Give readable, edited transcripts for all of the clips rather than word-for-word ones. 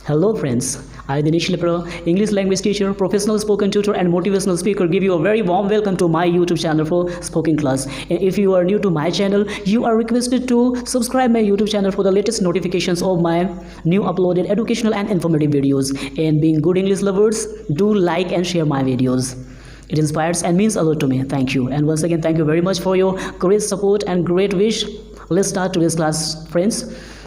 Hello friends, I Dinesh Lepra, English language teacher, professional spoken tutor and motivational speaker give you a very warm welcome to my YouTube channel for spoken class. And if you are new to my channel, you are requested to subscribe my YouTube channel for the latest notifications of my new uploaded educational and informative videos. And being good English lovers, do like and share my videos. It inspires and means a lot to me. Thank you. And once again, thank you very much for your great support and great wish. Let's start today's class, friends.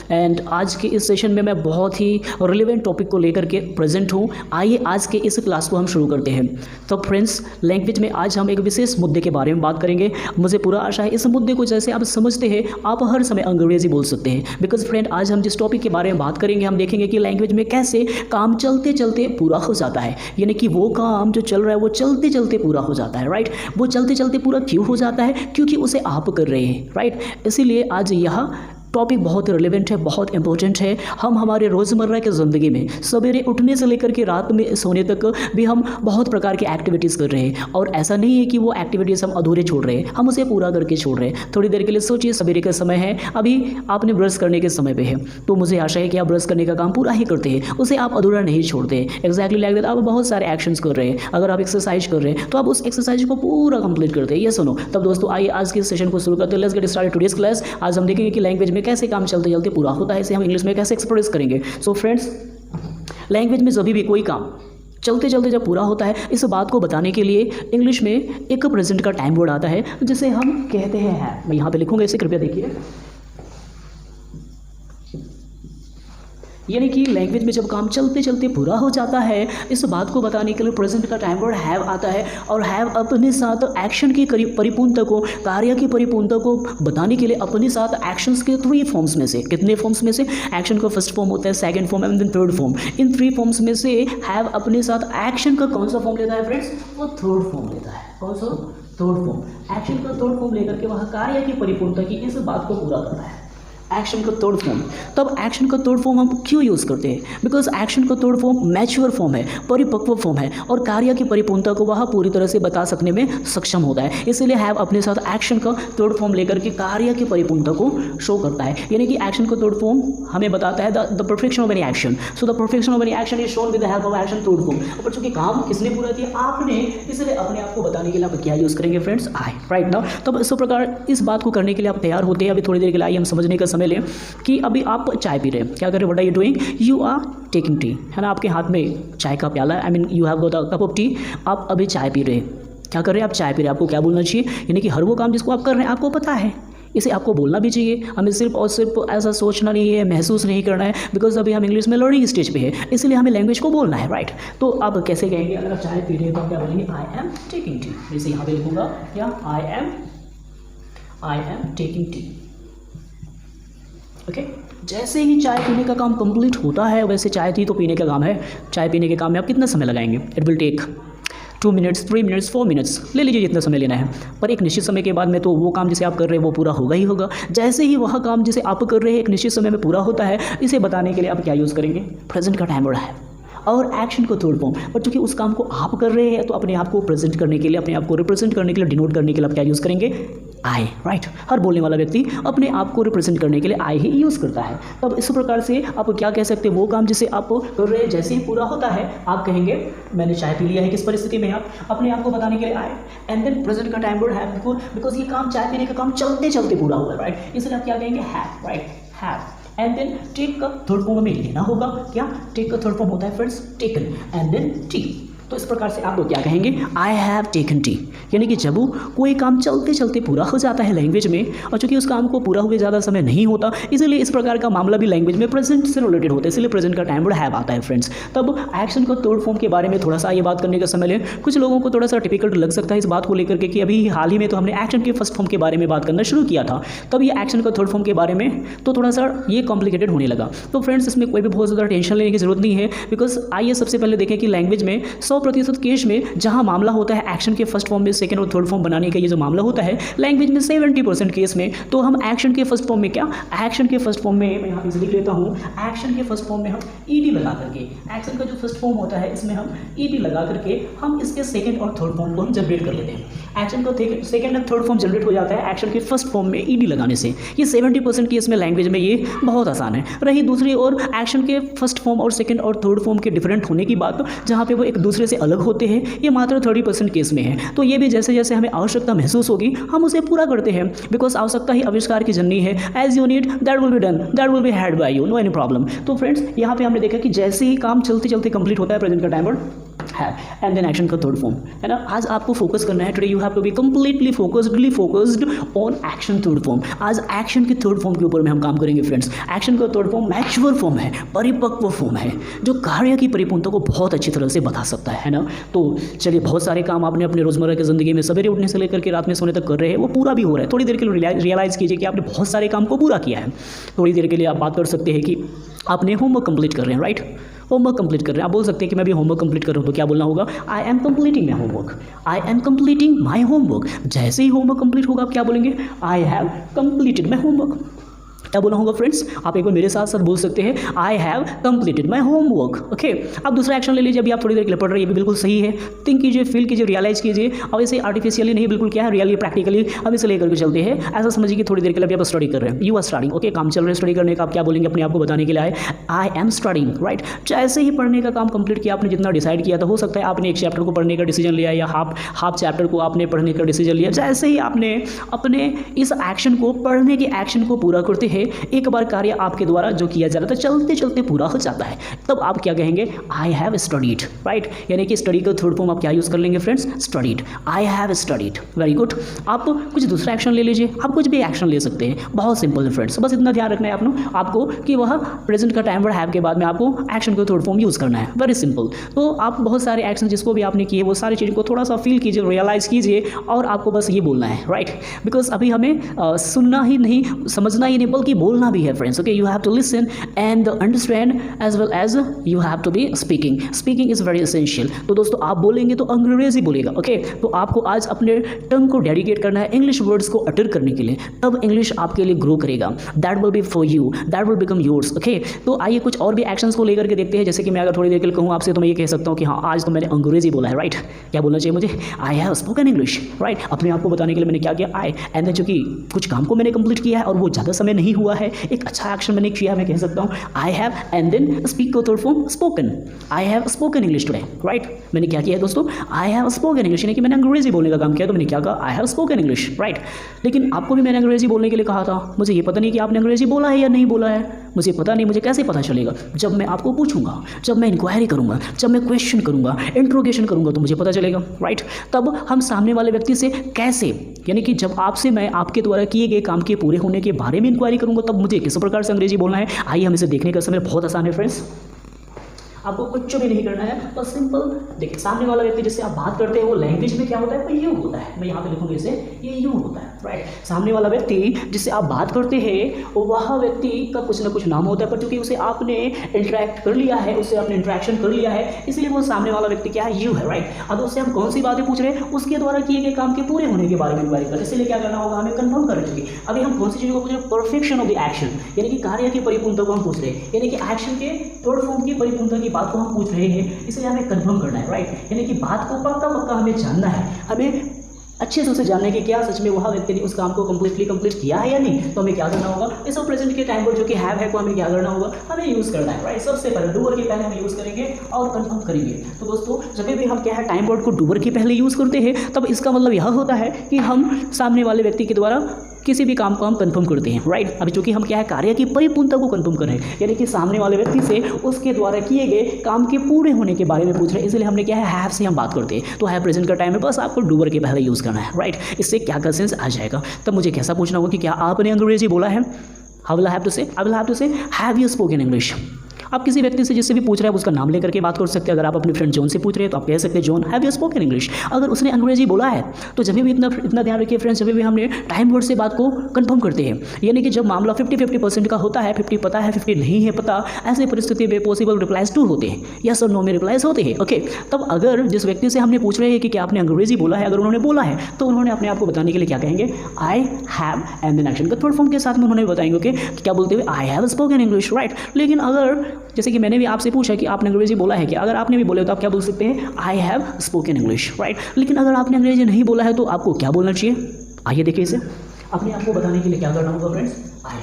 And आज के इस session में मैं बहुत ही relevant topic को लेकर के present हूँ। आइए आज के इस क्लास को हम शुरू करते हैं। तो फ्रेंड्स, लैंग्वेज में आज हम एक विशेष मुद्दे के बारे में बात करेंगे। मुझे पूरा आशा है इस मुद्दे को जैसे आप समझते हैं आप हर समय अंग्रेजी बोल सकते हैं। बिकॉज फ्रेंड, आज हम जिस टॉपिक के बारे में बात करेंगे हम देखेंगे कि लैंग्वेज में कैसे काम चलते चलते पूरा हो जाता है, यानी कि वो काम जो चल रहा है वो चलते चलते पूरा हो जाता है। राइट, वो चलते चलते पूरा क्यों हो जाता है? क्योंकि उसे आप कर रहे हैं। राइट, इसीलिए आज यह टॉपिक बहुत रिलेवेंट है, बहुत इंपॉर्टेंट है। हम हमारे रोज़मर्रा की ज़िंदगी में सवेरे उठने से लेकर के रात में सोने तक भी हम बहुत प्रकार की एक्टिविटीज़ कर रहे हैं, और ऐसा नहीं है कि वो एक्टिविटीज़ हम अधूरे छोड़ रहे हैं, हम उसे पूरा करके छोड़ रहे हैं। थोड़ी देर के लिए सोचिए, सवेरे का समय है, अभी आपने ब्रश करने के समय पे है, तो मुझे आशा है कि आप ब्रश करने का काम पूरा ही करते हैं, उसे आप अधूरा नहीं छोड़ते। एक्जैक्टली लाइक दैट आप बहुत सारे एक्शंस कर रहे हैं। अगर आप एक्सरसाइज कर रहे हैं तो आप उस एक्सरसाइज को पूरा कंप्लीट करते हैं। ये सुनो, तब दोस्तों आइए आज के सेशन को शुरू करते हैं। Let's get started today's class. आज हम देखेंगे कि लैंग्वेज में कैसे काम चलते चलते पूरा होता है, इसे हम इंग्लिश में कैसे एक्सप्रेस करेंगे। सो फ्रेंड्स, लैंग्वेज में जब भी कोई काम चलते चलते जब पूरा होता है, इस बात को बताने के लिए इंग्लिश में एक प्रेजेंट का टाइम वर्ड आता है जिसे हम कहते हैं। मैं यहाँ पे लिखूंगा, इसे कृपया देखिए। यानी कि लैंग्वेज में जब काम चलते चलते पूरा हो जाता है, इस बात को बताने के लिए प्रेजेंट का टाइम वर्ड हैव आता है। और हैव अपने साथ एक्शन की परिपूर्णता को, कार्य की परिपूर्णता को बताने के लिए अपने साथ एक्शंस के 3 फॉर्म्स में से, कितने फॉर्म्स में से? एक्शन का फर्स्ट फॉर्म होता है, second form and then third form. इन 3 फॉर्म्स में से हैव अपने साथ एक्शन का कौन सा फॉर्म लेता है फ्रेंड्स? वो थर्ड फॉर्म लेता है। कौन सा? Third form. एक्शन का थर्ड फॉर्म लेकर के वह कार्य की परिपूर्णता की इस बात को पूरा करता है। एक्शन का थर्ड फॉर्म। तब एक्शन का थर्ड फॉर्म हम क्यों यूज़ करते हैं? बिकॉज एक्शन का थर्ड फॉर्म मैच्योर फॉर्म है, परिपक्व फॉर्म है, और कार्य की परिपूर्णता को वह पूरी तरह से बता सकने में सक्षम होता है। इसलिए हैव अपने साथ एक्शन का थर्ड फॉर्म लेकर के कार्य की परिपूर्णता को शो करता है। यानी कि एक्शन का थर्ड फॉर्म हमें बताता है the perfection of any action. So the perfection of any action is shown with the help of action third form. और चूंकि काम किसने पूरा किया? आपने। इसलिए अपने आप को बताने के लिए आप क्या यूज़ करेंगे फ्रेंड्स? आई। राइट नाउ, तब इस प्रकार इस बात को करने के लिए आप तैयार होते हैं। अभी थोड़ी देर के लिए आइए हम समझने का समय लें कि अभी आप चाय पी रहे हैं। क्या कर रहे हैं? What are you doing? You are taking tea, है ना? आपके हाथ में चाय का प्याला है, I mean you have got a cup of tea. आप अभी चाय पी रहे हैं। क्या कर रहे हैं? आप चाय पी रहे हैं। आपको क्या बोलना चाहिए? यानी कि हर वो काम जिसको आप कर रहे हैं आपको पता है, इसे आपको बोलना भी चाहिए। हमें सिर्फ और सिर्फ ऐसा सोचना नहीं है, महसूस नहीं करना है। बिकॉज अभी हम इंग्लिश में लर्निंग स्टेज पे है, इसलिए हमें लैंग्वेज को बोलना है। राइट, तो आप कैसे कहेंगे? अगर आप चाय पी रहे हैं तो आप क्या बोलेंगे? I am taking tea. जैसे यहाँ पे लिखूंगा क्या? I am taking tea. Okay, जैसे ही चाय पीने का काम कंप्लीट होता है, वैसे चाय थी तो पीने का काम है। चाय पीने के काम में आप कितना समय लगाएंगे? It will take 2 minutes, 3 minutes, 4 minutes, ले लीजिए जितना समय लेना है। पर एक निश्चित समय के बाद में तो वो काम जिसे आप कर रहे हैं वो पूरा होगा ही होगा। जैसे ही वह काम जिसे आप कर रहे हैं एक निश्चित समय में पूरा होता है, इसे बताने के लिए आप क्या यूज़ करेंगे? प्रेजेंट का टाइम वर्ड है और एक्शन को थर्ड फॉर्म। पर चूंकि उस काम को आप कर रहे हैं तो अपने आप को प्रेजेंट करने के लिए, अपने आप को रिप्रेजेंट करने के लिए, डिनोट करने के लिए आप क्या यूज़ करेंगे? आई। राइट, हर बोलने वाला व्यक्ति अपने आप को रिप्रेजेंट करने के लिए आई ही यूज़ करता है। तब इस प्रकार से आप क्या कह सकते हैं? वो काम जिसे आप कर रहे हैं जैसे ही पूरा होता है आप कहेंगे मैंने चाय पी लिया है। किस परिस्थिति में? आप अपने आप को बताने के लिए आए। एंड देन प्रेजेंट का टाइम वर्ड है बिकॉज ये काम, चाय पीने का काम चलते चलते पूरा हुआ है। राइट, इसलिए आप क्या कहेंगे? Have. Right, have. And then take का थर्ड फॉर्म में लेना होगा। क्या? टेक का थर्ड फॉर्म होता है friends taken, and then tea. तो इस प्रकार से आप क्या कहेंगे? I have taken tea. यानी कि जब कोई काम चलते चलते पूरा हो जाता है लैंग्वेज में, और चूंकि उस काम को पूरा हुए ज़्यादा समय नहीं होता, इसलिए इस प्रकार का मामला भी लैंग्वेज में प्रेजेंट से रिलेटेड होता है। इसलिए प्रेजेंट का टाइम वर्ड हैव आता है फ्रेंड्स। तब एक्शन को थर्ड फॉर्म के बारे में थोड़ा सा ये बात करने का समय लें। कुछ लोगों को थोड़ा सा डिफिकल्ट लग सकता है इस बात को लेकर के कि अभी हाल ही में तो हमने एक्शन के फर्स्ट फॉर्म के बारे में बात करना शुरू किया था, तब ये एक्शन का थर्ड फॉर्म के बारे में तो थोड़ा सा ये कॉम्प्लिकेटेड होने लगा। तो फ्रेंड्स, इसमें कोई भी बहुत ज़्यादा टेंशन लेने की जरूरत नहीं है। बिकॉज आइए सबसे पहले देखें कि लैंग्वेज में 100 100% केस में जहाँ मामला होता है एक्शन के फर्स्ट फॉर्म में सेकंड और थर्ड फॉर्म बनाने का, ये जो मामला होता है लैंग्वेज में 70% केस में, तो हम एक्शन के फर्स्ट फॉर्म में क्या, एक्शन के फर्स्ट फॉर्म में मैं यहाँ पे लिख लेता हूँ, एक्शन के फर्स्ट फॉर्म में हम ईडी लगा करके, एक्शन का जो फर्स्ट फॉर्म होता है इसमें हम ईडी लगा करके हम इसके सेकंड और थर्ड फॉर्म को हम जनरेट कर लेते हैं। एक्शन का सेकंड और थर्ड फॉर्म जनरेट हो जाता है एक्शन के फर्स्ट फॉर्म में ईडी लगाने से। ये 70% केस में लैंग्वेज में ये बहुत आसान है। रही दूसरी ओर एक्शन के फर्स्ट फॉर्म और सेकंड और थर्ड फॉर्म के डिफरेंट होने की बात, जहाँ पे वो एक दूसरे से अलग होते हैं, ये मात्र 30% केस में है। तो ये भी जैसे जैसे हमें आवश्यकता महसूस होगी हम उसे पूरा करते हैं, बिकॉज आवश्यकता ही आविष्कार की जननी है। As you need that will be done, that will be had by you, no any problem. तो फ्रेंड्स यहाँ पे हमने देखा कि जैसे ही काम चलते चलते कंप्लीट होता है प्रेजेंट का टाइम वर्ड है एंड देन एक्शन का थर्ड फॉर्म है ना। आज आपको फोकस करना है, today you have to be completely focused on action third form. आज एक्शन के थर्ड फॉर्म के ऊपर में हम काम करेंगे फ्रेंड्स। एक्शन का थर्ड फॉर्म मैच्योर फॉर्म है, परिपक्व फॉर्म है, जो कार्य की परिपूर्णता को बहुत अच्छी तरह से बता सकता है ना। तो चलिए, बहुत सारे काम आपने अपने रोजमर्रा की जिंदगी में सवेरे उठने से लेकर के रात में सोने तक कर रहे हैं, वो पूरा भी हो रहा है। थोड़ी देर के लिए रियलाइज़ कीजिए कि आपने बहुत सारे काम को पूरा किया है। थोड़ी देर के लिए आप बात कर सकते हैं कि आपने होमवर्क कंप्लीट कर रहे हैं, राइट, होमवर्क कंप्लीट कर रहे हैं। आप बोल सकते हैं कि मैं भी होमवर्क कंप्लीट कर रहा हूँ, तो क्या बोलना होगा, I am completing my homework, I am completing my homework. जैसे ही होमवर्क कंप्लीट होगा आप क्या बोलेंगे, I have completed my homework. क्या बोलना होगा फ्रेंड्स, आप एक बार मेरे साथ साथ बोल सकते हैं, I have completed my homework. Okay, अब दूसरा एक्शन ले लीजिए। अभी आप थोड़ी देर के लिए पढ़ रहे हैं, ये भी बिल्कुल सही है। थिंक कीजिए, फील कीजिए, रियलाइज कीजिए। अब इसे आर्टिफिशियली नहीं, बिल्कुल क्या है, रियली प्रैक्टिकली हम इसे लेकर के चलते हैं। ऐसा समझिए कि थोड़ी देर के लिए अभी आप स्टडी कर रहे हैं, यू आर स्टडिंग। ओके, काम चल रहा है स्टडी करने का, आप क्या बोलेंगे अपने आप को बताने के लिए, आई एम स्टडिंग, राइट। जैसे ही पढ़ने का काम कंप्लीट किया, आपने जितना डिसाइड किया था, हो सकता है आपने एक चैप्टर को पढ़ने का डिसीजन लिया या हाफ चैप्टर को आपने पढ़ने का डिसीजन लिया। जैसे ही आपने अपने इस एक्शन को, पढ़ने के एक्शन को पूरा करते हैं, एक बार कार्य आपके द्वारा जो किया जा रहा था चलते चलते पूरा हो जाता है, तब आप क्या कहेंगे, आई हैव स्टडीड, राइट। यानी कि स्टडी का थर्ड फॉर्म आप क्या यूज कर लेंगे friends, studied, I have studied. Very good. आप कुछ दूसरा एक्शन ले लीजिए, आप कुछ भी एक्शन ले सकते हैं, बहुत सिंपल है फ्रेंड्स। बस इतना ध्यान रखना है आपको कि वह प्रेजेंट का टाइम वर्ड हैव के बाद में आपको एक्शन का थर्ड फॉर्म यूज करना है। Very simple. तो आप बहुत सारे एक्शन जिसको भी आपने किए, वो सारी चीज़ों को थोड़ा सा फील कीजिए, रियलाइज कीजिए, और आपको बस ये बोलना है, राइट। बिकॉज अभी हमें सुनना ही नहीं, समझना ही नहीं, बल्कि बोलना भी है friends. Okay, you have to listen and understand as well as you have to be speaking is very essential। तो दोस्तों, आप बोलेंगे तो अंग्रेजी बोलेगा। ओके, तो आपको आज अपने टंग को डेडिकेट करना है इंग्लिश वर्ड्स को अटर करने के लिए, तब इंग्लिश आपके लिए ग्रो करेगा। That will B for you, that will become yours. Okay, तो आइए कुछ और भी एक्शंस को लेकर के देखते हैं। जैसे कि मैं अगर थोड़ी देर के लिए कहूँ आपसे, तो मैं ये कह सकता हूँ कि हाँ, आज तो मैंने अंग्रेजी बोला है, राइट। क्या बोलना चाहिए मुझे, आई हैव स्पोकन इंग्लिश, राइट। अपने आप को बताने के लिए मैंने क्या किया, आई, एंड देन चूंकि कुछ काम को मैंने कंप्लीट किया है और वो ज़्यादा समय नहीं हुआ है, एक अच्छा एक्शन मैंने किया है, मैं कह सकता हूँ I have and then speak को third form spoken, I have spoken English today, right। मैंने क्या किया है दोस्तों, I have spoken English, यानी कि मैंने अंग्रेजी बोलने का काम किया। तो मैंने क्या कहा, I have spoken English, right। लेकिन आपको भी मैंने अंग्रेजी बोलने के लिए कहा था, मुझे ये पता नहीं कि आपने अंग्रेजी बोला है या नहीं बोला है, मुझे पता नहीं। मुझे कैसे पता चलेगा, जब मैं आपको पूछूंगा, जब मैं इंक्वायरी करूंगा, जब मैं क्वेश्चन करूंगा, इंट्रोगेशन करूंगा, तो मुझे पता चलेगा, राइट। तब हम सामने वाले व्यक्ति से कैसे, यानी कि जब आपसे मैं आपके द्वारा किए गए काम के पूरे होने के बारे में इंक्वायरी करूंगा, तब मुझे किस प्रकार से अंग्रेजी बोलना है। आइए हम इसे देखने का समय बहुत आसान है फ्रेंड्स। आपको कुछ भी नहीं करना है, बस सिंपल देखिए, सामने वाला व्यक्ति जिससे आप बात करते हैं वो लैंग्वेज में क्या होता है, वो यू होता है। मैं यहाँ पे लिखूंगा इसे, ये यू होता है, राइट। सामने वाला व्यक्ति जिससे आप बात करते हैं, वह व्यक्ति का कुछ ना कुछ नाम होता है, पर क्योंकि उसे आपने इंटरेक्ट कर लिया है, उससे आपने इंटरेक्शन कर लिया है, इसलिए वो सामने वाला व्यक्ति क्या है, यू है, राइट। अब उससे हम कौन सी बातें पूछ रहे हैं, उसके द्वारा किए गए काम के पूरे होने के बारे में इंक्वायरी कर, इसलिए क्या करना होगा, हमें कंफर्म कर रखेंगे। अभी हम कौन सी चीज़ को पूछ रहे हैं, परफेक्शन ऑफ द एक्शन, यानी कि कार्य की परिपूर्णता को हम पूछ रहे हैं, यानी कि एक्शन के थर्ड फॉर्म की परिपूर्णता की बात को हम पूछ रहे हैं, इसलिए हमें कंफर्म करना है, राइट। यानी कि बात को पक्का पक्का हमें जानना है, हमें अच्छे से उसे जानने की क्या सच में वह व्यक्ति ने उस काम को कंप्लीट किया है या नहीं। तो हमें क्या करना होगा, इस प्रेजेंट के टाइम पर जो कि हैव है को हमें क्या करना होगा, हमें यूज़ करना है, राइट। सबसे पहले डूअर के पहले हम यूज़ करेंगे और कंफर्म करेंगे। तो दोस्तों, जब भी हम क्या है टाइम वर्ड को डूअर के पहले यूज़ करते हैं, तब इसका मतलब यह होता है कि हम सामने वाले व्यक्ति के द्वारा किसी भी काम को हम कंफर्म करते हैं, राइट। अभी चूंकि हम क्या है कार्य की परिपूर्णता को कंफर्म कर रहे हैं, यानी कि सामने वाले व्यक्ति से उसके द्वारा किए गए काम के पूरे होने के बारे में पूछ रहे हैं, इसलिए हमने क्या है हैव से हम बात करते हैं। तो हैव प्रेजेंट का टाइम है, बस आपको डूअर के पहले यूज़ करना है, राइट। इससे क्या का सेंस आ जाएगा। तब मुझे कैसा पूछना होगा कि क्या आपने अंग्रेजी बोला है, आई विल हैव टू से हैव यू स्पोकन इंग्लिश, आप किसी व्यक्ति से जिससे भी पूछ रहे हैं उसका नाम लेकर के बात कर सकते हैं। अगर आप अपने फ्रेंड जॉन से पूछ रहे हैं तो आप कह सकते हैं John have you spoken English. अगर उसने अंग्रेजी बोला है तो जब भी इतना ध्यान रखिए फ्रेंड्स, जब भी हमने टाइम वर्ड से बात को कंफर्म करते हैं, यानी कि जब मामला 50-50% का होता है, 50 पता है 50 नहीं है पता, ऐसे परिस्थिति में पॉसिबल रिप्लाइज 2 होते हैं, यस और नो में रिप्लाइज होते हैं। ओके, तब अगर जिस व्यक्ति से हमने पूछ रहे हैं कि क्या आपने अंग्रेजी बोला है, अगर उन्होंने बोला है तो उन्होंने अपने आप को बताने के लिए क्या कहेंगे, I have and then action का थर्ड फॉर्म के साथ में उन्होंने बताएंगे कि क्या बोलते हुए I have spoken English, right. लेकिन अगर जैसे कि मैंने भी आपसे पूछा कि आपने अंग्रेजी बोला है क्या, अगर आपने भी बोले तो आप क्या बोल सकते हैं, आई हैव स्पोकन इंग्लिश, राइट। लेकिन अगर आपने अंग्रेजी नहीं बोला है तो आपको क्या बोलना चाहिए, आइए देखिए इसे। अपने आप को बताने के लिए क्या करना होगा फ्रेंड्स, आई,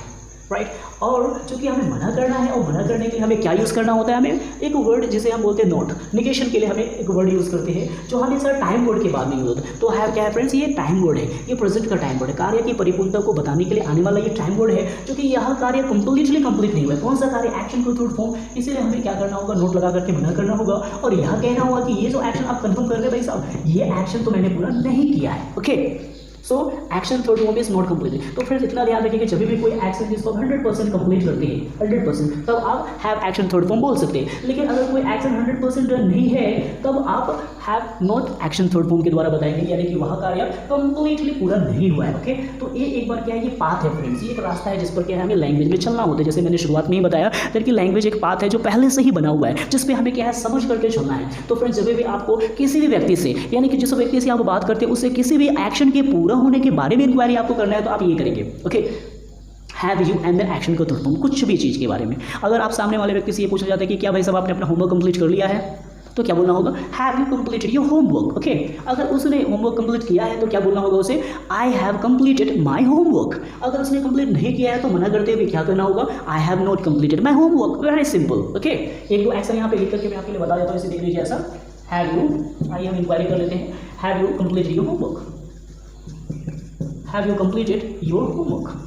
राइट। और चूंकि हमें मना करना है, और मना करने के लिए हमें क्या यूज़ करना होता है, हमें एक वर्ड जिसे हम बोलते हैं नॉट, निगेशन के लिए हमें एक वर्ड यूज़ करते हैं जो हमेशा टाइम वर्ड के बाद में यूज होता है। तो है क्या है फ्रेंड्स, ये टाइम वर्ड है, ये प्रेजेंट का टाइम वर्ड है, कार्य की परिपूर्णता को बताने के लिए आने वाला ये टाइम वर्ड है, क्योंकि यह कार्य कंप्लीटली कंप्लीट नहीं हुआ है। कौन सा कार्य, एक्शन को थर्ड फॉर्म, इसीलिए हमें क्या करना होगा, नोट लगा करके मना करना होगा और यह कहना होगा कि ये जो एक्शन आप कंफर्म कर रहे हैं भाई साहब, ये एक्शन तो मैंने पूरा नहीं किया है। Okay, so action third form is not complete. तो फ्रेंड्स इतना ध्यान रखिए कि जब भी कोई एक्शन जिसको 100% कंप्लीट करते हैं, 100%, तब आप हैव एक्शन थर्ड फॉर्म बोल सकते हैं। लेकिन अगर कोई एक्शन 100% नहीं है तब आप have not action third form के द्वारा बताएंगे, यानी कि वह कार्य कंप्लीटली पूरा नहीं हुआ है। ओके, तो ये एक बार क्या है, ये पाथ है फ्रेंड्स, ये एक रास्ता है जिस पर क्या है हमें लैंग्वेज में चलना होता है। जैसे मैंने शुरुआत में ही बताया कि लैंग्वेज एक पाथ है जो पहले से ही बना हुआ है, जिस पर हमें क्या है समझ करके चलना है। तो फ्रेंड्स जब भी आपको किसी भी व्यक्ति से, यानी कि जिस व्यक्ति से आप बात करते हैं उससे किसी भी एक्शन के पूरा होने के बारे में इंक्वायरी आपको करना है तो आप ये करेंगे। Okay, have you and then action का थर्ड फॉर्म, कुछ भी चीज़ के बारे में। अगर आप सामने वाले व्यक्ति से ये पूछा जाता है कि क्या भाई साहब आपने अपना होमवर्क कंप्लीट कर लिया है, तो क्या बोलना होगा, have you completed your homework. Okay, अगर उसने होमवर्क कंप्लीट किया है तो क्या बोलना होगा उसे, I have completed my homework. अगर उसने कंप्लीट नहीं किया है तो मना करते हुए क्या करना होगा, आई have not completed my homework. Very simple. Okay, एक दो एक्शन यहाँ पे लिख करके मैं आपके लिए बता देता हूँ, इसे देख लीजिए। ऐसा हैव यू, आइए हम इंक्वायरी कर लेते हैं, have you completed your homework, have you completed your homework,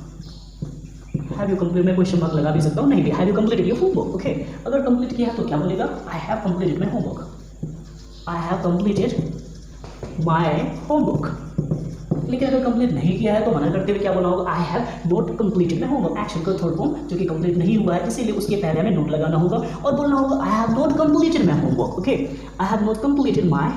have you complete, मैं क्वेश्चन मार्क लगा भी सकता हूँ, नहीं भी, have you completed your homework. Okay, अगर कंप्लीट किया है तो क्या बोलेगा, I have completed my homework, I have completed my homework. लेकिन अगर कंप्लीट नहीं किया है तो मना करते हुए क्या बोलना होगा, आई have not completed my homework. Action का थर्ड फॉर्म जो कि कंप्लीट नहीं हुआ है, इसीलिए उसके पहले हमें नोट लगाना होगा और बोलना होगा, आई have not completed my homework. Okay, I have not completed my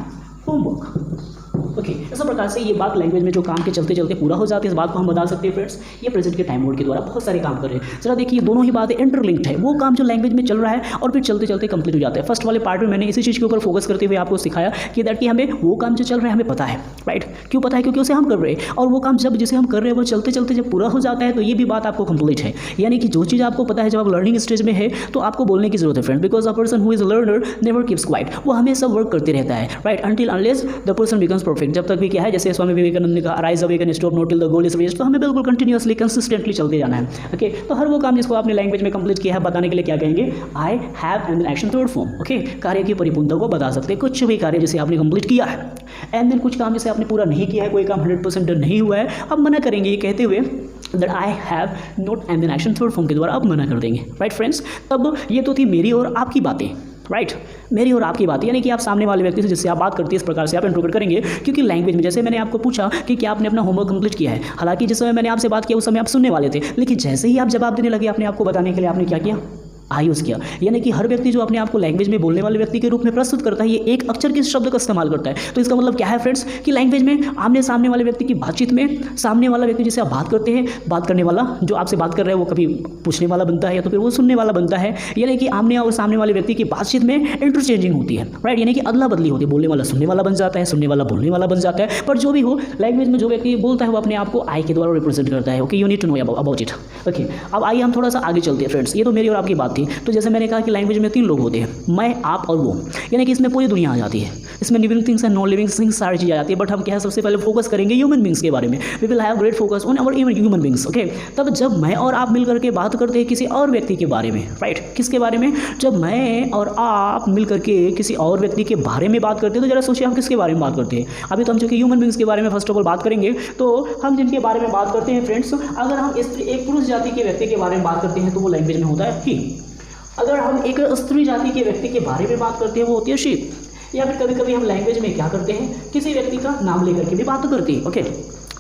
homework. Okay, इस प्रकार से ये बात लैंग्वेज में जो काम के चलते चलते पूरा हो जाती है, इस बात को हम बता सकते हैं फ्रेंड्स। ये प्रेजेंट के टाइम वर्ड के द्वारा बहुत सारे काम कर रहे हैं। जरा देखिए, दोनों ही बातें इंटरलिंक्ड है, वो काम जो लैंग्वेज में चल रहा है और फिर चलते चलते कंप्लीट हो जाता है। फर्स्ट वाले पार्ट में मैंने इसी चीज़ के ऊपर फोकस करते हुए आपको सिखाया कि दैट कि हमें वो काम जो चल रहा है हमें पता है, राइट। क्यों पता है, क्योंकि उसे हम कर रहे हैं, और वो काम जब जिसे हम कर रहे हैं वो चलते चलते जब पूरा हो जाता है तो ये भी बात आपको कंप्लीट है। यानी कि जो चीज़ आपको पता है जब आप लर्निंग स्टेज में है तो आपको बोलने की जरूरत है friend, because a person who is learner never keeps quite, वो हमेशा वर्क करते रहता है, right, until unless the person becomes perfect. जब तक भी क्या है, जैसे स्वामी विवेकानंद ने कहा, rise awake and stop not till the goal is reached. तो हमें बिल्कुल कंटिन्यूअसली कंसिस्टेंटली चलते जाना है। ओके, तो हर वो काम जिसको आपने लैंग्वेज में कंप्लीट किया है बताने के लिए क्या कहेंगे, I have and action third form. Okay, कार्य की परिपूर्णता को बता सकते हैं, कुछ भी कार्य जिसे आपने कंप्लीट किया है, एंड देन कुछ काम जिसे आपने पूरा नहीं किया है, कोई काम 100% डन नहीं हुआ है, अब मना करेंगे ये कहते हुए that I have not and then action third form के द्वारा अब मना कर देंगे, राइट फ्रेंड्स। तब ये तो थी मेरी और आपकी बातें, राइट, मेरी और आपकी बात, यानी कि आप सामने वाले व्यक्ति से जिससे आप बात करती है इस प्रकार से आप इंट्रोगेट करेंगे। क्योंकि लैंग्वेज में जैसे मैंने आपको पूछा कि क्या आपने अपना होमवर्क कंप्लीट किया है, हालांकि जिस समय मैंने आपसे बात किया उस समय आप सुनने वाले थे, लेकिन जैसे ही आप जवाब देने लगे अपने आपको बताने के लिए आपने क्या किया, आई यूज़ किया। यानी कि हर व्यक्ति जो अपने आप को लैंग्वेज में बोलने वाले व्यक्ति के रूप में प्रस्तुत करता है, ये एक अक्षर के शब्द का इस्तेमाल करता है। तो इसका मतलब क्या है फ्रेंड्स, कि लैंग्वेज में आमने सामने वाले व्यक्ति की बातचीत में सामने वाला व्यक्ति जिसे आप बात करते हैं, बात करने वाला जो आपसे बात कर रहा है वो कभी पूछने वाला बनता है या तो फिर वो सुनने वाला बनता है। यानी कि आमने और सामने वाले व्यक्ति की बातचीत में इंटरचेंजिंग होती है, राइट, यानी कि अदला बदली होती है, बोलने वाला सुनने वाला बन जाता है, सुनने वाला बोलने वाला बन जाता है। पर जो भी हो, लैंग्वेज में जो व्यक्ति बोलता है वो अपने आप को आई के द्वारा रिप्रेजेंट करता है। Okay, you need to know about it. Okay, अब आइए हम थोड़ा सा आगे चलते हैं फ्रेंड्स। ये तो मेरी और आपकी बात थी। तो जैसे मैंने कहा कि लैंग्वेज में 3 लोग होते हैं, मैं, आप और वो, यानी कि इसमें पूरी दुनिया आ जाती है। इसमें living things and non living things सारी चीज़ें आ जाती है। बट हम क्या है, सबसे पहले फोकस करेंगे ह्यूमन बींग्स के बारे में। We will have great focus on our human beings. Okay, तब जब मैं और आप मिल करके बात करते हैं किसी और व्यक्ति के बारे में, राइट, किसके बारे में, जब मैं और आप मिल करके किसी और व्यक्ति के बारे में बात करते हैं तो जरा सोचिए हम किसके बारे में बात करते हैं। अभी तो हम चूंकि ह्यूमन बींग्स के बारे में फर्स्ट ऑफ ऑल बात करेंगे, तो हम जिनके बारे में बात करते हैं फ्रेंड्स, अगर हम एक पुरुष जाति के व्यक्ति के बारे में बात करते हैं तो वो लैंग्वेज में होता है ही। अगर हम एक स्त्री जाति के व्यक्ति के बारे में बात करते हैं वो होती है शी। या फिर कभी कभी हम लैंग्वेज में क्या करते हैं, किसी व्यक्ति का नाम लेकर के भी बात करते हैं। ओके,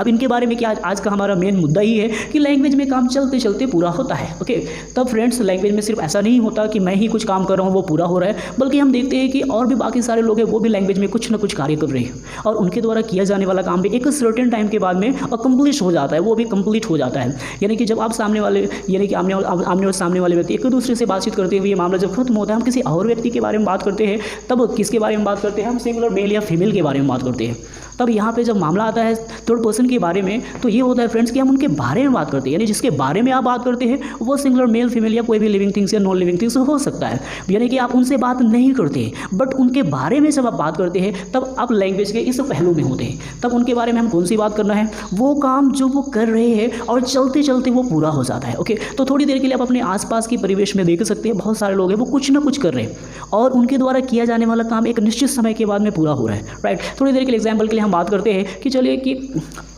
अब इनके बारे में क्या आज का हमारा मेन मुद्दा ही है कि लैंग्वेज में काम चलते चलते पूरा होता है। ओके, तब फ्रेंड्स लैंग्वेज में सिर्फ ऐसा नहीं होता कि मैं ही कुछ काम कर रहा हूँ वो पूरा हो रहा है, बल्कि हम देखते हैं कि और भी बाकी सारे लोग हैं वो भी लैंग्वेज में कुछ ना कुछ कार्य कर रहे हैं और उनके द्वारा किया जाने वाला काम भी एक सर्टेन टाइम के बाद में अकम्प्लिश हो जाता है, वो भी कंप्लीट हो जाता है। यानी कि जब आप सामने वाले यानी कि आमने और सामने वाले व्यक्ति एक दूसरे से बातचीत करते हुए ये मामला जब खत्म होता है, हम किसी और व्यक्ति के बारे में बात करते हैं, तब किसके बारे में बात करते हैं, हम सिंगुलर मेल या फीमेल के बारे में बात करते हैं। तब यहाँ पे जब मामला आता है थर्ड पर्सन के बारे में, तो ये होता है फ्रेंड्स कि हम उनके बारे में बात करते हैं, यानी जिसके बारे में आप बात करते हैं वो सिंगुलर मेल फीमेल या कोई भी लिविंग थिंग्स या नॉन लिविंग थिंग्स हो सकता है। यानी कि आप उनसे बात नहीं करते, बट उनके बारे में जब आप बात करते हैं तब आप लैंग्वेज के इस पहलू में होते हैं। तब उनके बारे में हम कौन सी बात करना है, वो काम जो वो कर रहे हैं और चलते चलते वो पूरा हो जाता है। ओके, तो थोड़ी देर के लिए आप अपने आसपास की परिवेश में देख सकते हैं, बहुत सारे लोग हैं वो कुछ ना कुछ कर रहे हैं और उनके द्वारा किया जाने वाला काम एक निश्चित समय के बाद में पूरा हो रहा है। राइट, थोड़ी देर के लिए एग्जाम्पल के लिए हम बात करते हैं कि चलिए कि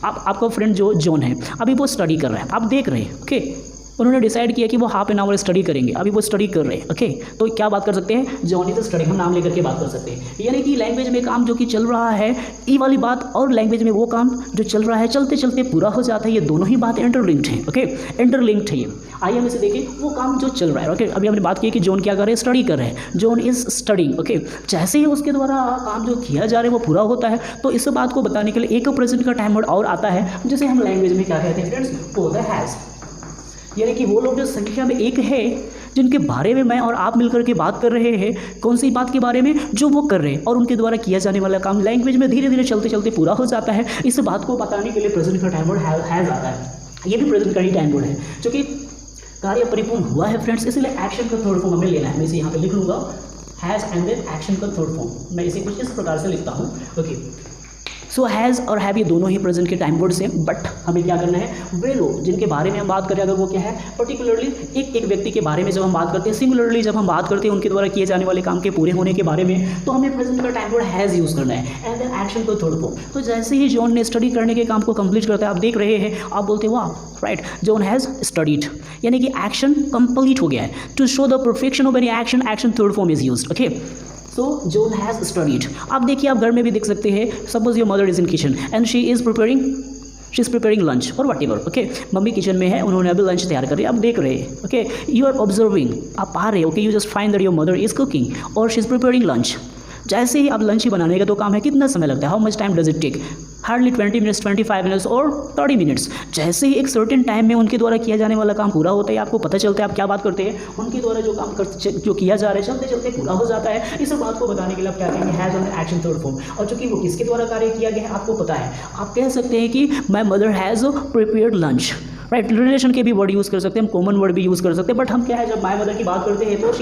आपका फ्रेंड जो जॉन है, अभी वो स्टडी कर रहा है, आप देख रहे हैं। ओके, उन्होंने डिसाइड किया कि वो हाफ एन आवर स्टडी करेंगे, अभी वो स्टडी कर रहे हैं। ओके, तो क्या बात कर सकते हैं, जॉन इज स्टडी, हम नाम लेकर के बात कर सकते हैं। यानी कि लैंग्वेज में काम जो कि चल रहा है ये वाली बात, और लैंग्वेज में वो काम जो चल रहा है चलते चलते पूरा हो जाता है, ये दोनों ही बात इंटरलिंक्ड है। ओके, इंटरलिंक्ड है ये। आइए हम इसे देखें, वो काम जो चल रहा है। ओके, अभी हमने बात की कि जॉन क्या कर रहे हैं, स्टडी कर रहे हैं, जॉन इज स्टडिंग। ओके, जैसे ही उसके द्वारा काम जो किया जा रहा है वो पूरा होता है, तो इस बात को बताने के लिए एक प्रेजेंट का टाइम वर्ड और आता है, जिसे हम लैंग्वेज में क्या कहते हैं फ्रेंड्स, वो होता है हैज़। यानी कि वो लोग जो संख्या में एक है जिनके बारे में मैं और आप मिलकर के बात कर रहे हैं, कौन सी बात के बारे में, जो वो कर रहे हैं और उनके द्वारा किया जाने वाला काम लैंग्वेज में धीरे धीरे चलते चलते पूरा हो जाता है। इस बात को बताने के लिए प्रेजेंट का टाइम वर्ड हैज़ आता है। ये भी प्रेजेंट का ही टाइम वर्ड है, जो कि कार्य परिपूर्ण हुआ है फ्रेंड्स, इसलिए एक्शन का थर्ड फॉर्म हमें लेना है। मैं इसे यहाँ पे लिख लूँगा, हैज़ एंड देन एक्शन का थर्ड फॉर्म। मैं इसे कुछ इस प्रकार से लिखता हूँ। ओके, सो हैज़ और हैव ये दोनों ही प्रेजेंट के टाइम वर्ड्स हैं, बट हमें क्या करना है, वे लोग जिनके बारे में हम बात करें, अगर वो क्या है पर्टिकुलरली एक व्यक्ति के बारे में जब हम बात करते हैं, सिंगुलरली जब हम बात करते हैं उनके द्वारा किए जाने वाले काम के पूरे होने के बारे में, तो हमें प्रेजेंट का टाइम वर्ड हैज़ यूज़ करना है एंड देन एक्शन को थर्ड फॉर्म। तो जैसे ही जॉन ने स्टडी करने के काम को कंप्लीट करता है, आप देख रहे हैं, आप बोलते हैं वाह, राइट, जॉन हैज़ स्टडीड, यानी कि एक्शन कंप्लीट हो गया है। To show the perfection of any action, action third form is used. Okay, so John has studied. आप देखिए, आप घर में भी देख सकते हैं, suppose your mother is in kitchen and she is preparing lunch और whatever. Okay, mummy kitchen में है, उन्होंने अभी लंच तैयार कर रही है, आप देख रहे हैं। ओके, यू आर ऑब्जर्विंग, आप पा रहे हो। Okay, you just find that your mother is cooking और शी इज़ प्रिपेयरिंग लंच। जैसे ही अब लंच ही बनाने का तो काम है, कितना समय लगता है, how much time does it take, hardly 20 minutes, 25 minutes और 30 मिनट्स। जैसे ही एक सर्टेन टाइम में उनके द्वारा किया जाने वाला काम पूरा होता है, आपको पता चलता है आप क्या बात करते हैं, उनके द्वारा जो काम जो किया जा रहा है चलते चलते पूरा हो जाता है। इस बात को बताने के लिए आप क्या कहेंगे, has on action third form. और चूंकि वो किसके द्वारा कार्य किया गया है आपको पता है, आप कह सकते हैं कि my mother has prepared lunch. Right, relation के भी वर्ड यूज़ कर सकते हैं, हम कॉमन वर्ड भी यूज़ कर सकते हैं, बट हम क्या है, जब माई मदर की बात करते हैं तो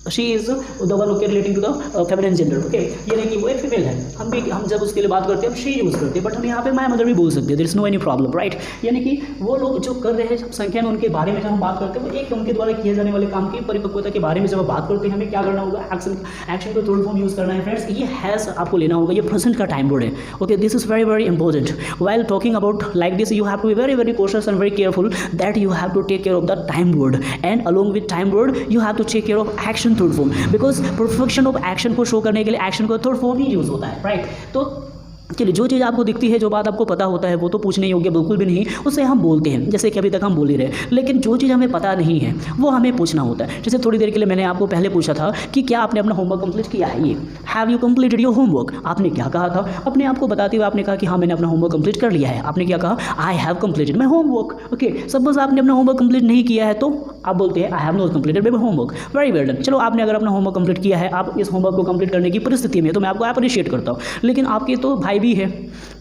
she is the one who relating to the feminine gender. Okay, यानी कि वो एक फीमेल है, हम जब उसके लिए बात करते हैं हम शी यूज़ करते हैं, बट हम यहाँ पे माय मदर भी बोल सकते हैं, there is no any problem. Right, यानी कि वो लोग जो कर रहे हैं संख्या में, उनके बारे में जब हम बात करते हैं, वो एक उनके द्वारा किए जाने वाले काम की परिपक्वता के बारे में जब हम बात करते हैं, हमें क्या करना होगा, एक्शन को थर्ड फॉर्म यूज़ करना है फ्रेंड्स। ये हैज़ आपको लेना होगा, ये प्रेजेंट का टाइम वर्ड है। Okay, this is very very important while talking about like this, you have to be very very cautious and very careful that you have to take care of the time word, and along with time word you have to take care of action third form, because perfection of action को show करने के लिए action का third form ही use होता है। Right, तो चलिए, जो चीज़ आपको दिखती है, जो बात आपको पता होता है, वो तो पूछने योग्य बिल्कुल भी नहीं, उसे हम बोलते हैं, जैसे कि अभी तक हम बोल ही रहे। लेकिन जो चीज़ हमें पता नहीं है वो हमें पूछना होता है। जैसे थोड़ी देर के लिए मैंने आपको पहले पूछा था कि क्या आपने अपना होमवर्क कंप्लीट किया है, ये have you completed your homework. आपने क्या कहा था, अपने आप को बताते हुए आपने कहा कि हाँ मैंने अपना होमवर्क कंप्लीट कर लिया है। आपने क्या कहा, I have completed my homework. Okay, suppose आपने अपना होमवर्क कंप्लीट नहीं किया है तो आप बोलते हैं आई have not completed my homework. Very well done. चलो, आपने अगर अपना होमवर्क कंप्लीट किया है, आप इस होमवर्क को कंप्लीट करने की परिस्थिति में, तो मैं आपको अप्रिशिएट करता हूँ। लेकिन आपके तो भाई भी है,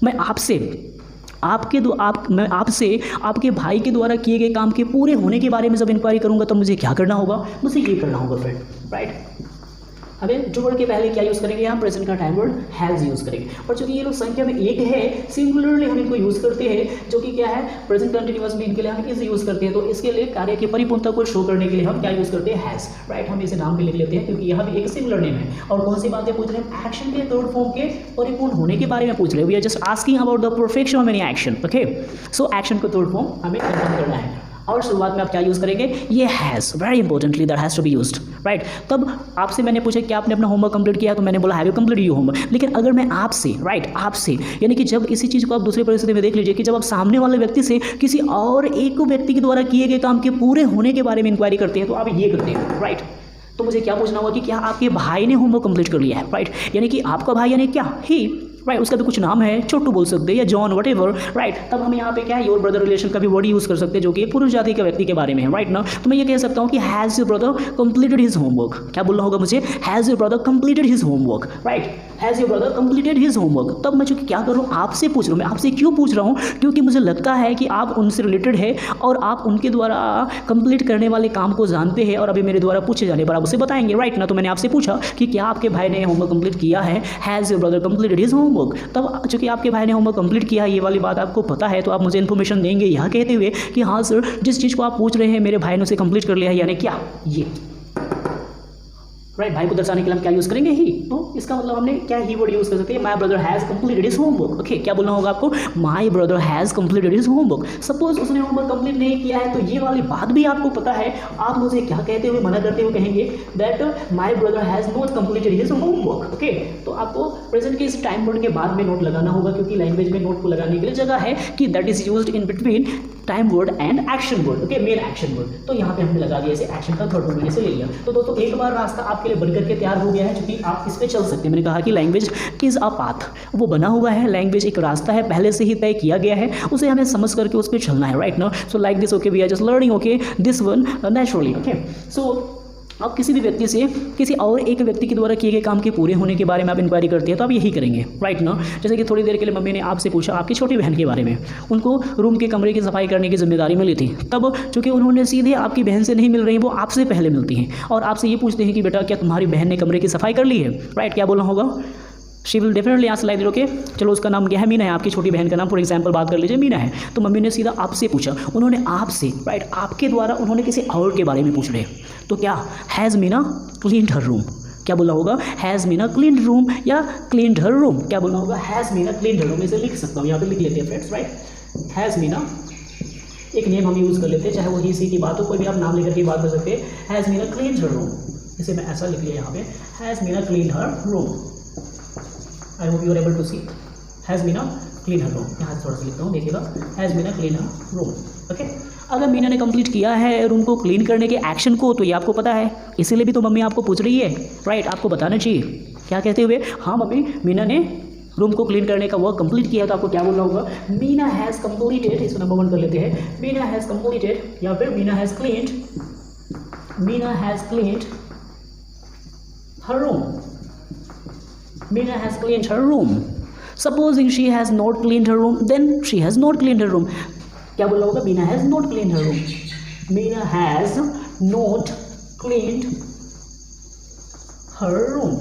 मैं आपसे आपके भाई के द्वारा किए गए काम के पूरे होने के बारे में जब इंक्वायरी करूंगा, तो मुझे क्या करना होगा, मुझे ये करना होगा फ्रेंड। राइट, हमें जो वर्ड के पहले क्या यूज़ करेंगे, हम प्रेजेंट का टाइम वर्ड हैज़ यूज़ करेंगे। और चूंकि ये लोग संख्या में एक है, सिंगुलरली हम इनको यूज़ करते हैं, जो कि क्या है प्रेजेंट कंटिन्यूअस में, इनके लिए हम इसे यूज़ करते हैं। तो इसके लिए कार्य की परिपूर्णता को शो करने के लिए हम क्या यूज़ करते हैं, हैज़। राइट, हम इसे नाम भी लिख लेते हैं क्योंकि यहाँ भी एक सिंगुलर नेम है। और कौन सी बातें पूछ रहे हैं, एक्शन के थर्ड फॉर्म के परिपूर्ण होने के बारे में पूछ रहे हैं। We are just asking about the perfection of any action. Okay, so action का थर्ड फॉर्म हमें कंफर्म करना है। और शुरुआत में आप क्या यूज़ करेंगे, ये has, very importantly that has to be used, right. तब आपसे मैंने पूछा कि आपने अपना होमवर्क कंप्लीट किया, तो मैंने बोला have you complete your homework. लेकिन अगर मैं आपसे, राइट, आपसे, यानी कि जब इसी चीज़ को आप दूसरी परिस्थिति में देख लीजिए कि जब आप सामने वाले व्यक्ति से किसी और एक व्यक्ति के द्वारा किए गए काम के पूरे होने के बारे में इंक्वायरी करते हैं, तो आप ये करते हैं, राइट। तो मुझे क्या पूछना होगा कि क्या आपके भाई ने होमवर्क कंप्लीट कर लिया है, राइट। यानी कि आपका भाई यानी क्या, ही, राइट, उसका भी कुछ नाम है, छोटू बोल सकते हैं या जॉन, वट एवर, राइट। तब हम यहाँ पे क्या है, योर ब्रदर रिलेशन का भी वर्ड यूज़ कर सकते हैं जो कि पुरुष जाति के व्यक्ति के बारे में है, राइट ना। तो मैं ये कह सकता हूँ कि has your brother completed his homework. क्या बोलना होगा मुझे, has your brother completed his homework, right, has your brother completed his homework. तब मैं चूँकि क्या कर रहा हूँ, आपसे पूछ रहा हूँ। मैं आपसे क्यों पूछ रहा हूँ, क्योंकि मुझे लगता है कि आप उनसे रिलेटेड है और आप उनके द्वारा कंप्लीट करने वाले काम को जानते हैं और अभी मेरे द्वारा पूछे जाने पर आप उसे बताएंगे, राइट ना। तो मैंने आपसे पूछा कि क्या आपके भाई ने होमवर्क कंप्लीट किया है, has your brother completed his homework. तब चूँकि आपके भाई ने होमवर्क कंप्लीट किया है, ये वाली बात आपको पता है, तो आप मुझे इन्फॉर्मेशन देंगे यह कहते हुए कि हाँ सर, जिस चीज़ को आप पूछ रहे हैं मेरे भाई ने उसे कंप्लीट कर लिया है, यानी क्या, ये, राइट। भाई को दर्शाने के लिए हम क्या यूज़ करेंगे, ही। तो इसका मतलब हमने क्या ही वर्ड यूज़ कर सकते हैं, my brother has completed his homework. Okay, क्या बोलना होगा आपको, my brother has completed his homework. Suppose उसने होमवर्क कंप्लीट नहीं किया है, तो ये वाली बात भी आपको पता है, आप मुझे क्या कहते हुए, मना करते हुए कहेंगे that my brother has not completed his homework. Okay, तो आपको प्रेजेंट के इस टाइम वर्ड के बाद में नोट लगाना होगा, क्योंकि लैंग्वेज में नोट को लगाने के लिए जगह है कि that is used in between time word and action word. Okay, main action word. तो यहाँ पे हमने लगा दिया, इसे एक्शन का थर्ड वर्ड से ले लिया। तो दोस्तों एक बार रास्ता आपके लिए बनकर के तैयार हो गया है, क्योंकि आप इस पे चल सकते हैं। मैंने कहा कि लैंग्वेज इज अ पाथ, वो बना हुआ है, लैंग्वेज एक रास्ता है, पहले से ही तय किया गया है, उसे हमें समझ करके उस पर चलना है, राइट ना। So like this, okay, we are just learning, okay, this one naturally. Okay, so आप किसी भी व्यक्ति से किसी और एक व्यक्ति के द्वारा किए गए काम के पूरे होने के बारे में आप इंक्वायरी करते हैं, तो आप यही करेंगे, राइट ना। जैसे कि थोड़ी देर के लिए मम्मी ने आपसे पूछा आपकी छोटी बहन के बारे में, उनको रूम के कमरे की सफाई करने की जिम्मेदारी मिली थी। तब चूँकि उन्होंने सीधे आपकी बहन से नहीं मिल रही, वो आपसे पहले मिलती हैं और आपसे ये पूछते हैं कि बेटा क्या तुम्हारी बहन ने कमरे की सफाई कर ली है, राइट। क्या बोलना होगा, she will definitely answer like okay, चलो उसका नाम क्या है, मीना है, आपकी छोटी बहन का नाम फॉर एग्जाम्पल बात कर लीजिए, मीना है। तो मम्मी ने सीधा आपसे पूछा, उन्होंने आपसे, राइट, आपके द्वारा उन्होंने किसी और के बारे में पूछ रहे, तो क्या, has Meena cleaned her room. क्या बोलना होगा, हैज़ मीना क्लीन्ड रूम या क्लीन्ड हर रूम। क्या बोलना होगा, has Meena cleaned her room. इसे लिख सकता हूँ, यहाँ पे लिख लेते हैं फ्रेंड्स, राइट। हैज़ मीना, एक नेम हम यूज़ कर लेते हैं, चाहे वो ही सी की बात हो, कोई भी आप नाम लेकर के बात कर सकते हैं। Has Meena cleaned her room, इसे मैं ऐसा लिख लिया यहाँ पे, has Meena cleaned her room. I hope you are able to see, has Meena clean her room. यहाँ थोड़ा सा लिखता हूँ, देखिएगा, has Meena clean her room. Okay, अगर मीना ने कंप्लीट किया है रूम को क्लीन करने के एक्शन को, तो ये आपको पता है, इसीलिए भी तो मम्मी आपको पूछ रही है, राइट। आपको बताना चाहिए क्या कहते हुए, हाँ मम्मी, मीना ने रूम को क्लीन करने का वर्क कंप्लीट किया, तो आपको क्या बोलना होगा, मीना हैज़ कंप्लीटेड, इसको नंबर 1 कर लेते हैं, मीना हैज़ कंप्लीटेड, या फिर Meena has cleaned, Meena has cleaned her room, Meena has cleaned her room. Supposing she has not cleaned her room, then she has not cleaned her room. क्या बोलना होगा, Meena has not cleaned her room. Meena has not cleaned her room.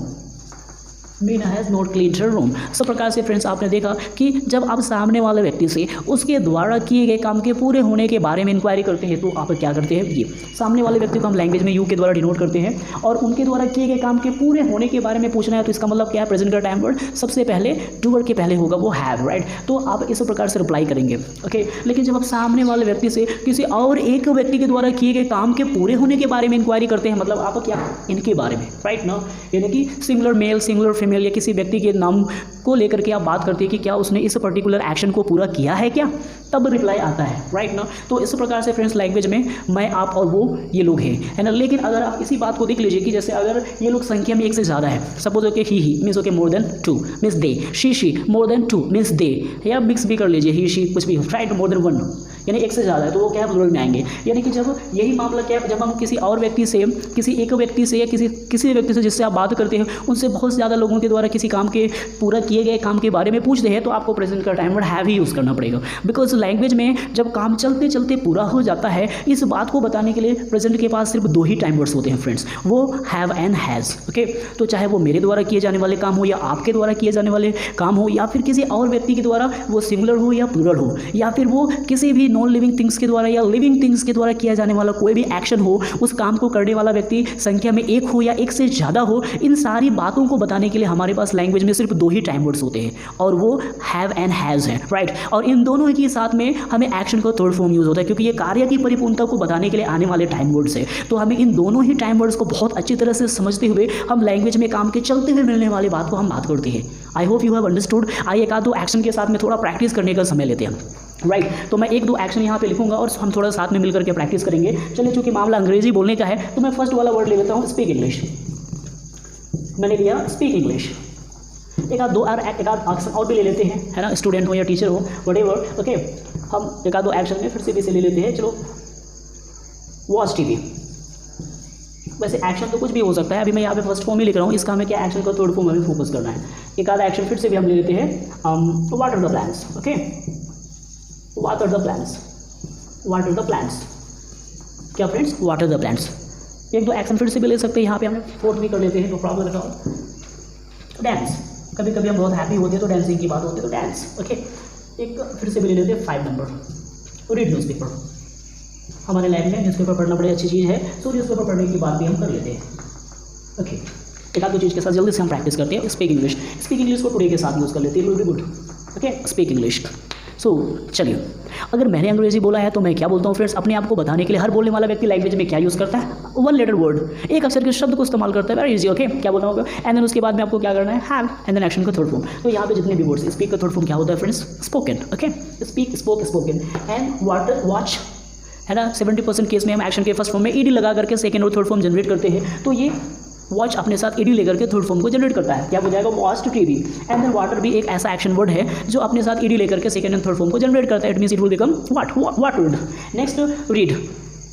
Meena has not cleaned her room. सब प्रकार से friends आपने देखा कि जब आप सामने वाले व्यक्ति से उसके द्वारा किए गए काम के पूरे होने के बारे में इंक्वायरी करते हैं, तो आप क्या करते हैं, ये सामने वाले व्यक्ति को हम लैंग्वेज में यू के द्वारा डिनोट करते हैं और उनके द्वारा किए गए काम के पूरे होने के बारे में पूछना है, तो इसका मतलब क्या है, प्रेजेंट का टाइम वर्ड सबसे पहले डूअर के पहले होगा, वो हैव, राइट। तो आप इस प्रकार से रिप्लाई करेंगे, ओके। लेकिन जब आप सामने वाले व्यक्ति से किसी और एक व्यक्ति के द्वारा किए गए काम के पूरे होने के बारे में इंक्वायरी करते हैं, मतलब आप क्या, इनके बारे में, राइट ना, यानी कि सिंगुलर मेल, सिंगुलर फीमेल या किसी व्यक्ति के नाम को लेकर के आप बात करते हैं कि क्या उसने इस पर्टिकुलर एक्शन को पूरा किया है क्या, तब रिप्लाई आता है, राइट ना। तो इस प्रकार से फ्रेंड्स लैंग्वेज में मैं, आप और वो, ये लोग हैं, है ना। लेकिन अगर आप इसी बात को देख लीजिए कि जैसे अगर ये लोग संख्या में एक से ज़्यादा है, suppose okay, he means okay more than 2 means they, she more than 2 means they, या मिक्स भी कर लीजिए, ही शी कुछ भी, राइट, मोर देन 1 यानी एक से ज़्यादा है, तो वो क्या प्लूरल में आएंगे। यानी कि जब यही मामला क्या है, जब हम किसी और व्यक्ति से, किसी एक व्यक्ति से या किसी व्यक्ति से जिससे आप बात करते हैं, उनसे बहुत ज़्यादा लोगों के द्वारा किसी काम के पूरा किए गए काम के बारे में पूछते हैं, तो आपको प्रेजेंट का time word have he use करना पड़ेगा। बिकॉज लैंग्वेज में जब काम चलते चलते पूरा हो जाता है, इस बात को बताने के लिए प्रेजेंट के पास सिर्फ 2 ही टाइम वर्ड्स होते हैं फ्रेंड्स, वो हैव एंड हैज़, ओके। तो चाहे वो मेरे द्वारा किए जाने वाले काम हो या आपके द्वारा किए जाने वाले काम हो या फिर किसी और व्यक्ति के द्वारा, वो सिंगुलर हो या प्लूरल हो, या फिर वो किसी भी नॉन लिविंग थिंग्स के द्वारा या लिविंग थिंग्स के द्वारा किया जाने वाला कोई भी एक्शन हो, उस काम को करने वाला व्यक्ति संख्या में 1 हो या 1 से ज़्यादा हो, इन सारी बातों को बताने के लिए लिए हमारे पास लैंग्वेज में सिर्फ 2 ही टाइम वर्ड्स होते हैं और वो हैव एंड हैज़ हैं, राइट। और इन दोनों के साथ में हमें एक्शन का थर्ड फॉर्म यूज़ होता है क्योंकि ये कार्य की परिपूर्णता को बताने के लिए आने वाले टाइम वर्ड्स है। तो हमें इन दोनों ही टाइम वर्ड्स को बहुत अच्छी तरह से समझते हुए हम लैंग्वेज में काम के चलते हुए मिलने वाली बात को हम बात करते हैं। आई होप यू हैव अंडरस्टूड। आइए एक आध दो एक्शन के साथ में थोड़ा प्रैक्टिस करने का समय लेते हैं, राइट। तो मैं 1-2 एक्शन यहाँ पे लिखूंगा और हम थोड़ा साथ में मिलकर के प्रैक्टिस करेंगे। चलिए, चूंकि मामला अंग्रेजी बोलने का है तो मैं फर्स्ट वाला वर्ड ले लेता हूँ, स्पीक इंग्लिश। मैंने लिया स्पीक इंग्लिश। एक आध एक्शन और भी ले लेते हैं, है ना, स्टूडेंट हो या टीचर हो, व्हाटएवर, ओके। हम एक आध दो एक्शन में फिर से भी से ले लेते हैं। चलो, वॉच टीवी। वैसे एक्शन तो कुछ भी हो सकता है, अभी मैं यहाँ पे फर्स्ट फॉर्म ही लिख रहा हूँ, इसका हमें क्या एक्शन का थर्ड फॉर्म हमें फोकस करना है। एक आधा एक्शन फिर से भी हम ले लेते हैं, water the plants, okay. Water the plants, water the plants, क्या friends, water the plants. 1-2 action फिर से भी ले सकते हैं, यहाँ पे हम फोर्थ भी कर लेते हैं, no problem at all. Dance, कभी कभी हम बहुत हैप्पी होते हैं तो डांसिंग की बात होती है तो डांस, ओके। एक फिर से भी ले लेते हैं 5 नंबर, रीड न्यूज़पेपर। हमारे लाइफ में न्यूज़पेपर पढ़ना बड़ी अच्छी चीज़ है, तो न्यूज़पेपर पढ़ने की बात भी हम कर लेते हैं, ओके। एक आध दो चीज़ के साथ जल्दी से हम प्रैक्टिस करते हैं। स्पीक इंग्लिश, स्पीक इंग्लिश को टुडे के साथ यूज़ कर लेते हैं, very good, okay. Speak English. So चलिए, अगर मैंने अंग्रेजी बोला है तो मैं क्या बोलता हूँ फ्रेंड्स, अपने आप को बताने के लिए हर बोलने वाला व्यक्ति लैंग्वेज में क्या यूज़ करता है, 1 लेटर वर्ड, एक अक्षर के शब्द को इस्तेमाल करता है, वेरी इजी, ओके। क्या बोलना होगा, एंड देन उसके बाद में आपको क्या करना है, हैव, एंड देन एक्शन का थर्ड फॉर्म। तो यहाँ पे जितने भी वर्ड्स, स्पीक का थर्ड फॉर्म क्या होता है friends, spoken, okay. Speak, spoke, spoken. And water, watch, है ना, 70% केस में हम एक्शन के फर्स्ट फॉर्म में ईडी लगा करके सेकंड और थर्ड फॉर्म जनरेट करते हैं। तो ये वॉच अपने साथ ईडी लेकर के थर्ड फॉर्म को जनरेट करता है, क्या हो जाएगा, watch TV. And then water भी एक ऐसा एक्शन वर्ड है जो अपने साथ ईडी लेकर के सेकंड एंड थर्ड फॉर्म को जनरेट करता है, it means it will become watered. Next read,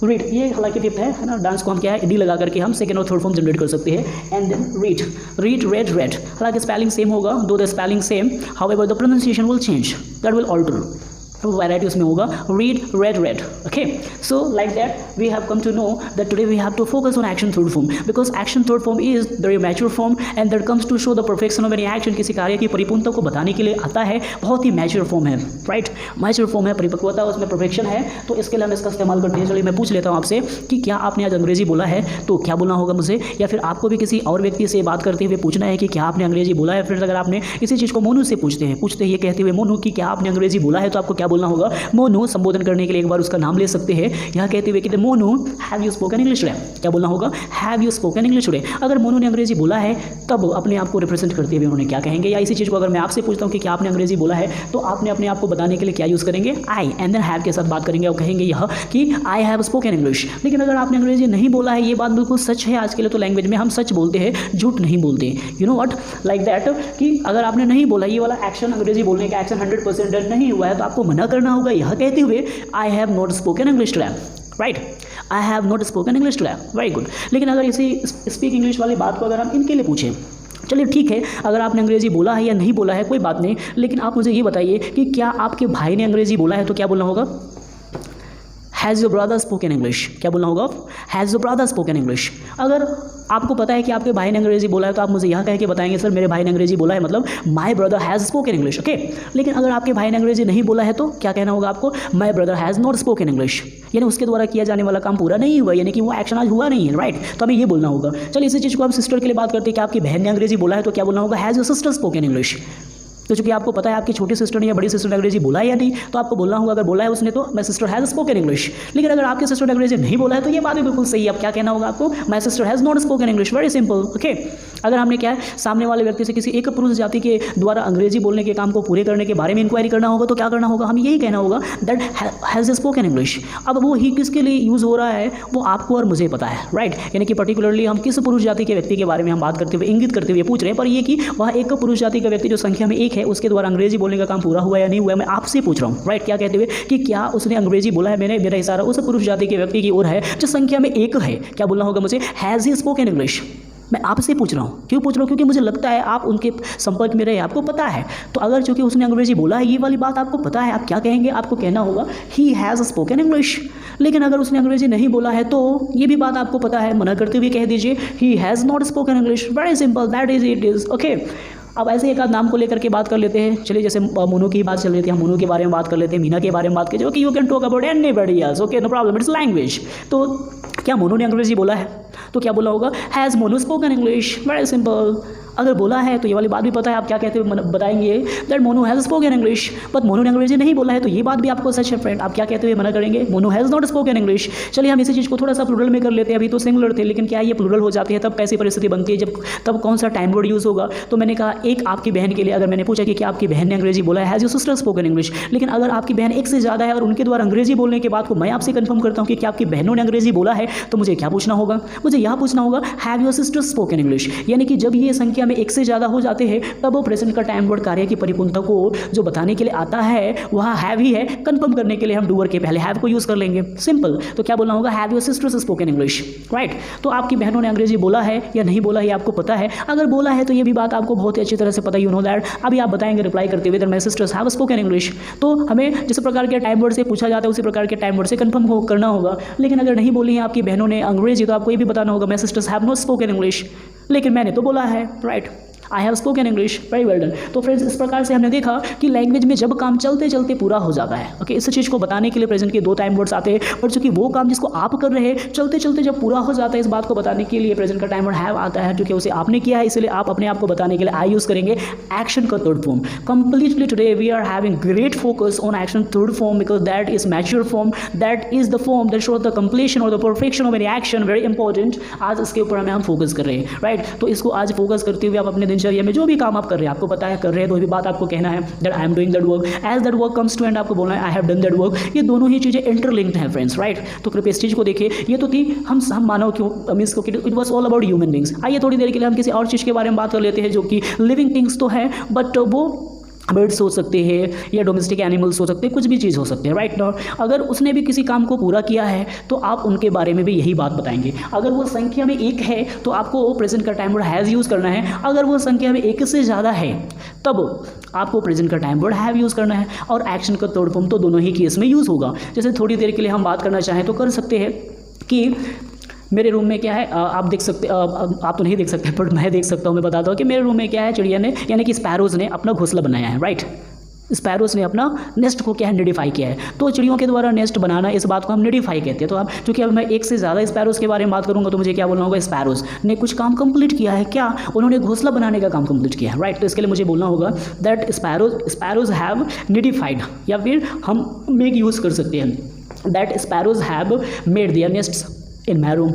read ये हालांकि फिफ्थ है ना, डांस को हम क्या है, ईडी लगा करके हम सेकंड और थर्ड फॉर्म जनरेट कर सकते हैं। And then read, read, read, read, हालांकि स्पेलिंग सेम होगा, though the spelling same, however the pronunciation will change, that will alter, variety उसमें होगा, read, read, read, okay. So like that we have come to know that today we have to focus on action third form, because action third form is very mature form and that comes to show the perfection of any action. किसी कार्य की परिपूर्णता को बताने के लिए आता है, बहुत ही मैच्योर फॉर्म है, राइट, मैच्योर फॉर्म है, परिपक्वता उसमें परफेक्शन है, तो इसके लिए हम इसका इस्तेमाल करते हैं। चलिए, मैं पूछ लेता हूँ आपसे कि क्या आपने आज अंग्रेजी बोला है, तो क्या बोलना होगा मुझे, या फिर आपको भी किसी और व्यक्ति से बात करते हुए पूछना है कि क्या आपने अंग्रेजी बोला है। फिर अगर आपने इसी चीज़ को मोनू से पूछते हैं ये कहते हुए, मोनू कि क्या आपने अंग्रेजी बोला है, तो आपको क्या बोलना होगा, मोनू। संबोधन करने के लिए एक बार उसका नाम ले सकते हैं, यहाँ कहते हुए कि Monu have you spoken English today, क्या बोलना होगा, have you spoken English today. अगर मोनू ने अंग्रेजी बोला है तब अपने आप को रिप्रेजेंट करते हुए उन्होंने क्या कहेंगे, या इसी चीज़ को अगर मैं आपसे पूछता हूँ कि क्या आपने अंग्रेजी बोला है, तो आपने अपने आप को बताने के लिए क्या यूज़ करेंगे, आई, एंड देन हैव के साथ बात करेंगे और कहेंगे यह कि आई हैव स्पोकन इंग्लिश। लेकिन अगर आपने अंग्रेजी नहीं बोला है, ये बात बिल्कुल सच है, आज के लिए तो लैंग्वेज में हम सच बोलते हैं, झूठ नहीं बोलते, you know what, like that, कि अगर आपने नहीं बोला, ये वाला एक्शन अंग्रेजी बोलने का एक्शन 100% डन नहीं हुआ है, तो आपको मना करना होगा यह कहते हुए, I have not spoken English today, right, I have not spoken English today, very good. लेकिन अगर इसी स्पीक इंग्लिश वाली बात को अगर हम इनके लिए पूछें, चलिए ठीक है, अगर आपने अंग्रेजी बोला है या नहीं बोला है कोई बात नहीं, लेकिन आप मुझे ये बताइए कि क्या आपके भाई ने अंग्रेजी बोला है, तो क्या बोलना होगा, has your brother spoken English, क्या बोलना होगा, has your brother spoken English. अगर आपको पता है कि आपके भाई ने अंग्रेजी बोला है, तो आप मुझे यह कह के बताएंगे सर मेरे भाई ने अंग्रेजी बोला है, मतलब my brother has spoken English, okay. लेकिन अगर आपके भाई ने अंग्रेजी नहीं बोला है तो क्या कहना होगा आपको, my brother has not spoken English, यानी उसके द्वारा किया जाने वाला काम पूरा नहीं हुआ, यानी कि वो एक्शन आज हुआ नहीं है, राइट, तो हमें ये बोलना होगा। चलिए, इसी चीज़ को हम सिस्टर के लिए बात करते हैं कि आपकी बहन ने अंग्रेजी बोला है, तो क्या बोलना होगा, has your sister spoken English. तो चूंकि आपको पता है आपकी छोटी सिस्टर ने या बड़ी सिस्टर ने अंग्रेजी बोला है या नहीं, तो आपको बोलना होगा, अगर बोला है उसने तो my sister has spoken English. लेकिन अगर आपके सिस्टर ने अंग्रेजी नहीं बोला है तो ये बात भी बिल्कुल सही है, अब क्या कहना होगा आपको, my sister has not spoken English, very simple, okay. अगर हमने क्या है, सामने वाले व्यक्ति से किसी एक पुरुष जाति के द्वारा अंग्रेजी बोलने के काम को पूरे करने के बारे में इंक्वायरी करना होगा, तो क्या करना होगा, हमें यही कहना होगा दैट हैज़ स्पोकन इंग्लिश। अब वो ही किसके लिए यूज़ हो रहा है, वो आपको और मुझे पता है, राइट, यानी कि पर्टिकुलरली हम किस पुरुष जाति के व्यक्ति के बारे में हम बात करते हुए, इंगित करते हुए पूछ रहे हैं, पर ये कि वह एक पुरुष जाति का व्यक्ति जो संख्या में एक है, उसके द्वारा अंग्रेजी बोलने का काम पूरा हुआ या नहीं हुआ, मैं आपसे पूछ रहा हूँ, राइट, क्या कहते हुए कि क्या उसने अंग्रेजी बोला है। मेरा इशारा उस पुरुष जाति के व्यक्ति की ओर है जो संख्या में एक है, क्या बोलना होगा मुझे, हैज़ ही स्पोकन इंग्लिश। मैं आपसे पूछ रहा हूँ, क्यों पूछ रहा हूँ, क्योंकि मुझे लगता है आप उनके संपर्क में रहे, आपको पता है। तो अगर चूंकि उसने अंग्रेजी बोला है, ये वाली बात आपको पता है, आप क्या कहेंगे, आपको कहना होगा ही हैज़ स्पोकन इंग्लिश। लेकिन अगर उसने अंग्रेजी नहीं बोला है तो ये भी बात आपको पता है, मना करते हुए कह दीजिए he has not spoken English, very simple, that is it is, okay. अब ऐसे एक आध नाम को लेकर के बात कर लेते हैं। चलिए, जैसे मोनू की बात चल रही थी, हम मोनू के बारे में बात कर लेते हैं, मीना के बारे में बात कीजिए, okay, you can talk about anybody else, okay, no problem, it's language. तो क्या मोनू ने अंग्रेजी बोला है, तो क्या बोला होगा, has Monu spoken English, very simple. अगर बोला है तो ये वाली बात भी पता है, आप क्या कहते हुए बताएंगे that Monu has spoken English, but Monu ने अंग्रेजी नहीं बोला है, तो ये बात भी आपको सच है फ्रेंड। आप क्या कहते हुए मना करेंगे, Monu has not spoken English. चलिए हम इसी चीज़ को थोड़ा सा प्लूरल में कर लेते हैं। अभी तो सिंगुलर थे, लेकिन क्या ये प्लूरल हो जाती है तब कैसी परिस्थिति बनती है, जब तब कौन सा टाइम वर्ड यूज़ होगा। तो मैंने कहा एक आपकी बहन के लिए, अगर मैंने पूछा कि क्या आपकी बहन ने अंग्रेजी बोला है, has your sister spoken English, लेकिन अगर आपकी बहन एक से ज़्यादा है और उनके द्वारा अंग्रेजी बोलने के बाद को मैं आपसे कंफर्म करता हूँ कि क्या आपकी बहनों ने अंग्रेजी बोला है, तो मुझे क्या पूछना होगा, मुझे यह पूछना होगा have your sister spoken English. यानी कि जब ये संख्या में एक से ज़्यादा हो जाते हैं तब वो प्रेजेंट का टाइम वर्ड कार्य की परिपूर्णता को जो बताने के लिए आता है वह हैव ही है। कंफर्म करने के लिए हम डूअर के पहले हैव को यूज़ कर लेंगे, सिंपल। तो क्या बोलना होगा, have your sisters spoken English, right. तो आपकी बहनों ने अंग्रेजी बोला है या नहीं बोला है आपको पता है। अगर बोला है तो ये भी बात आपको बहुत ही अच्छी तरह से पता, यू नो दैट। अभी आप बताएंगे रिप्लाई करते हुए that my sister's have spoken English. तो हमें जिस प्रकार के टाइम वर्ड से पूछा जाता है उसी प्रकार के टाइम वर्ड से कंफर्म करना होगा। लेकिन अगर नहीं बोली है आपकी बहनों ने अंग्रेजी तो आपको ये भी बताना होगा my sister's have not spoken English, लेकिन मैंने तो बोला है, right, I have spoken English, very well done. तो फ्रेंड्स इस प्रकार से हमने देखा कि लैंग्वेज में जब काम चलते चलते पूरा हो जाता है, ओके, इस चीज़ को बताने के लिए प्रेजेंट के दो टाइम वर्ड्स आते हैं। और चूंकि वो काम जिसको आप कर रहे हैं चलते चलते जब पूरा हो जाता है, इस बात को बताने के लिए प्रेजेंट का टाइम वर्ड हैव आता है, क्योंकि उसे आपने किया है, इसलिए आप अपने आप को बताने के लिए आई यूज़ करेंगे एक्शन का third form. Completely today we are having great focus on action third form, because that is mature form, that is the form that shows the completion और the perfection of any action, very important. आज इसके ऊपर हम focus कर रहे हैं, right. तो इसको आज फोकस करते हुए आप अपने दिनचर्या में जो भी काम आप कर रहे हैं, आपको पता है कर रहे हैं, तो भी बात आपको कहना है that I am doing that work, as that work comes to and आपको बोलना है I have done that work. ये दोनों ही चीज़ें इंटरलिंक्ड हैं फ्रेंड्स, राइट। तो कृपया इस चीज़ को देखिए। ये तो थी हम मानव क्यों मीन्स को, it was all about human beings. आइए थोड़ी देर के लिए हम किसी और चीज़ के बारे में बात कर लेते हैं जो कि लिविंग थिंग्स तो है, बट वो बर्ड्स हो सकते हैं या डोमेस्टिक एनिमल्स हो सकते हैं, कुछ भी चीज़ हो सकते हैं, राइट ना। अगर उसने भी किसी काम को पूरा किया है तो आप उनके बारे में भी यही बात बताएंगे। अगर वो संख्या में एक है तो आपको प्रेजेंट का टाइम वर्ड हैज़ यूज़ करना है। अगर वो संख्या में एक से ज़्यादा है तब आपको प्रेजेंट का टाइम वर्ड हैव यूज़ करना है। और एक्शन का थर्ड फॉर्म तो दोनों ही केस में यूज़ होगा। जैसे थोड़ी देर के लिए हम बात करना चाहें तो कर सकते हैं कि मेरे रूम में क्या है, आप देख सकते, आप तो नहीं देख सकते पर मैं देख सकता हूँ, मैं बताता हूँ कि मेरे रूम में क्या है, चिड़िया ने यानी कि स्पैरोज़ ने अपना घोंसला बनाया है, राइट। स्पैरोज़ ने अपना नेस्ट को क्या है, निडिफाई किया है। तो चिड़ियों के द्वारा नेस्ट बनाना, इस बात को हम निडिफाई कहते हैं। तो अब चूँकि अब मैं एक से ज़्यादा स्पैरोज़ के बारे में बात करूँगा तो मुझे क्या बोलना होगा, स्पैरोज़ ने कुछ काम कंप्लीट किया है। क्या उन्होंने घोंसला बनाने का काम कंप्लीट किया है, राइट। तो इसके लिए मुझे बोलना होगा दैट स्पैरोज़ हैव निडिफाइड, या फिर हम मेक यूज़ कर सकते हैं that sparrows have made their nests in my room,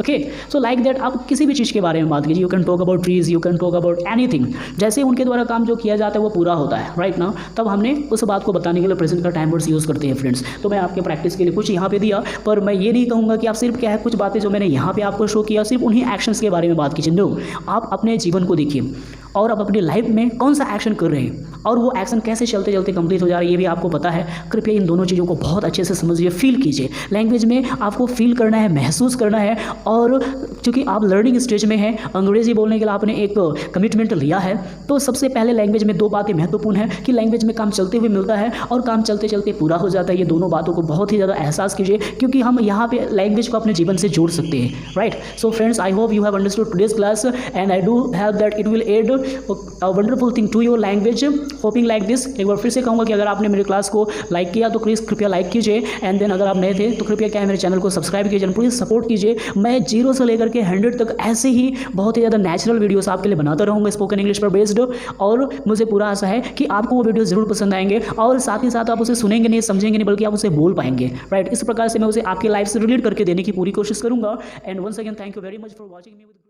okay. So like that आप किसी भी चीज़ के बारे में बात कीजिए, you can talk about trees, you can talk about anything. जैसे उनके द्वारा काम जो किया जाता है वो पूरा होता है, राइट ना, तब हमने उस बात को बताने के लिए प्रेजेंट का टाइम वर्ड्स यूज़ करते हैं फ्रेंड्स। तो मैं आपके प्रैक्टिस के लिए कुछ यहाँ पे दिया, पर मैं ये नहीं कहूँगा कि आप सिर्फ क्या है कुछ बातें जो मैंने यहाँ पे आपको शो किया सिर्फ उन्हीं एक्शंस के बारे में बात कीजिए। नो, आप अपने जीवन को देखिए और आप अपनी लाइफ में कौन सा एक्शन कर रहे हैं और वो एक्शन कैसे चलते चलते कंप्लीट हो जा रहा है ये भी आपको पता है। कृपया इन दोनों चीज़ों को बहुत अच्छे से समझिए, फील कीजिए। लैंग्वेज में आपको फील करना है, महसूस करना है। और चूँकि आप लर्निंग स्टेज में हैं, अंग्रेजी बोलने के लिए आपने एक कमिटमेंट लिया है, तो सबसे पहले लैंग्वेज में दो बातें महत्वपूर्ण हैं कि लैंग्वेज में काम चलते हुए मिलता है और काम चलते चलते पूरा हो जाता है। ये दोनों बातों को बहुत ही ज़्यादा एहसास कीजिए, क्योंकि हम यहाँ पे लैंग्वेज को अपने जीवन से जोड़ सकते हैं, right. So friends, I hope you have understood today's class and I do have that it will add wonderful thing to your language, hoping like this. एक बार फिर से कहूँगा कि अगर आपने मेरे क्लास को लाइक किया तो प्लीज़ कृपया लाइक कीजिए, एंड देन अगर आप नए थे तो कृपया क्या है मेरे चैनल को सब्सक्राइब कीजिए, प्लीज़ सपोर्ट कीजिए। मैं 0 से लेकर के 100 तक ऐसे ही बहुत ही ज़्यादा नेचुरल वीडियोस आपके लिए बनाता रहूँगा स्पोकन इंग्लिश पर बेस्ड, और मुझे पूरा आशा है कि आपको वो वीडियो ज़रूर पसंद आएंगे और साथ ही साथ आप उसे सुनेंगे नहीं, समझेंगे नहीं, बल्कि आप उसे बोल पाएंगे, राइट। इस प्रकार से मैं उसे आपकी लाइफ से रिलेट करके देने की पूरी कोशिश करूँगा। And once again thank you very much for watching me.